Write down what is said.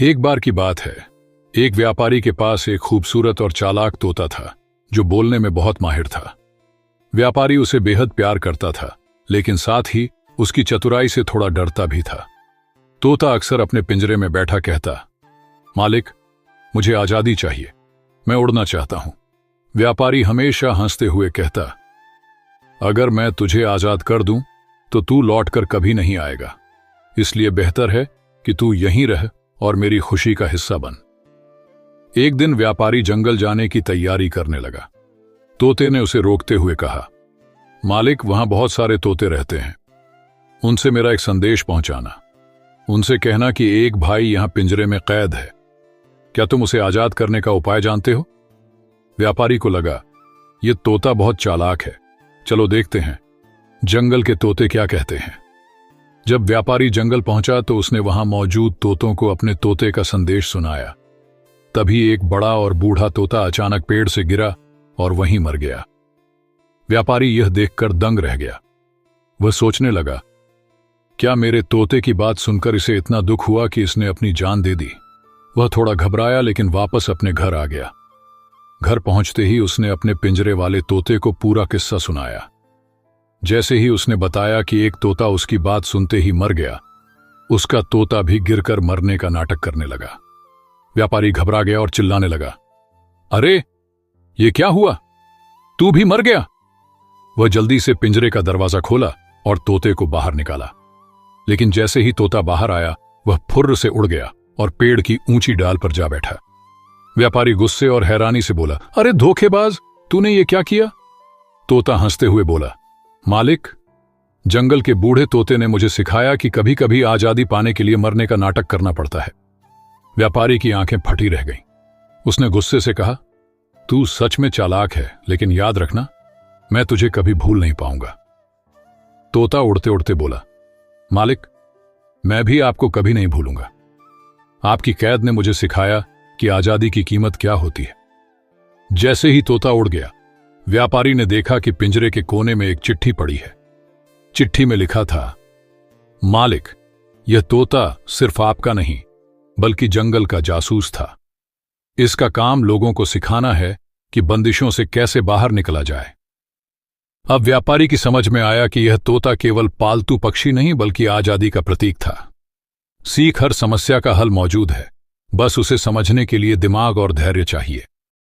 एक बार की बात है। एक व्यापारी के पास एक खूबसूरत और चालाक तोता था जो बोलने में बहुत माहिर था। व्यापारी उसे बेहद प्यार करता था, लेकिन साथ ही उसकी चतुराई से थोड़ा डरता भी था। तोता अक्सर अपने पिंजरे में बैठा कहता, मालिक, मुझे आजादी चाहिए, मैं उड़ना चाहता हूं। व्यापारी हमेशा हंसते हुए कहता, अगर मैं तुझे आजाद कर दूं तो तू लौटकर कभी नहीं आएगा, इसलिए बेहतर है कि तू यहीं रह और मेरी खुशी का हिस्सा बन। एक दिन व्यापारी जंगल जाने की तैयारी करने लगा। तोते ने उसे रोकते हुए कहा, मालिक, वहां बहुत सारे तोते रहते हैं, उनसे मेरा एक संदेश पहुंचाना। उनसे कहना कि एक भाई यहां पिंजरे में कैद है, क्या तुम उसे आजाद करने का उपाय जानते हो? व्यापारी को लगा, यह तोता बहुत चालाक है, चलो देखते हैं जंगल के तोते क्या कहते हैं। जब व्यापारी जंगल पहुंचा तो उसने वहां मौजूद तोतों को अपने तोते का संदेश सुनाया। तभी एक बड़ा और बूढ़ा तोता अचानक पेड़ से गिरा और वहीं मर गया। व्यापारी यह देखकर दंग रह गया। वह सोचने लगा, क्या मेरे तोते की बात सुनकर इसे इतना दुख हुआ कि इसने अपनी जान दे दी? वह थोड़ा घबराया, लेकिन वापस अपने घर आ गया। घर पहुंचते ही उसने अपने पिंजरे वाले तोते को पूरा किस्सा सुनाया। जैसे ही उसने बताया कि एक तोता उसकी बात सुनते ही मर गया, उसका तोता भी गिरकर मरने का नाटक करने लगा। व्यापारी घबरा गया और चिल्लाने लगा, अरे ये क्या हुआ, तू भी मर गया? वह जल्दी से पिंजरे का दरवाजा खोला और तोते को बाहर निकाला, लेकिन जैसे ही तोता बाहर आया वह फुर्र से उड़ गया और पेड़ की ऊंची डाल पर जा बैठा। व्यापारी गुस्से और हैरानी से बोला, अरे धोखेबाज, तूने ये क्या किया? तोता हंसते हुए बोला, मालिक, जंगल के बूढ़े तोते ने मुझे सिखाया कि कभी कभी आजादी पाने के लिए मरने का नाटक करना पड़ता है। व्यापारी की आंखें फटी रह गईं। उसने गुस्से से कहा, तू सच में चालाक है, लेकिन याद रखना, मैं तुझे कभी भूल नहीं पाऊंगा। तोता उड़ते उड़ते बोला, मालिक, मैं भी आपको कभी नहीं भूलूंगा। आपकी कैद ने मुझे सिखाया कि आजादी की कीमत क्या होती है। जैसे ही तोता उड़ गया, व्यापारी ने देखा कि पिंजरे के कोने में एक चिट्ठी पड़ी है। चिट्ठी में लिखा था, मालिक, यह तोता सिर्फ आपका नहीं बल्कि जंगल का जासूस था। इसका काम लोगों को सिखाना है कि बंदिशों से कैसे बाहर निकला जाए। अब व्यापारी की समझ में आया कि यह तोता केवल पालतू पक्षी नहीं बल्कि आजादी का प्रतीक था। सीख हर समस्या का हल मौजूद है, बस उसे समझने के लिए दिमाग और धैर्य चाहिए।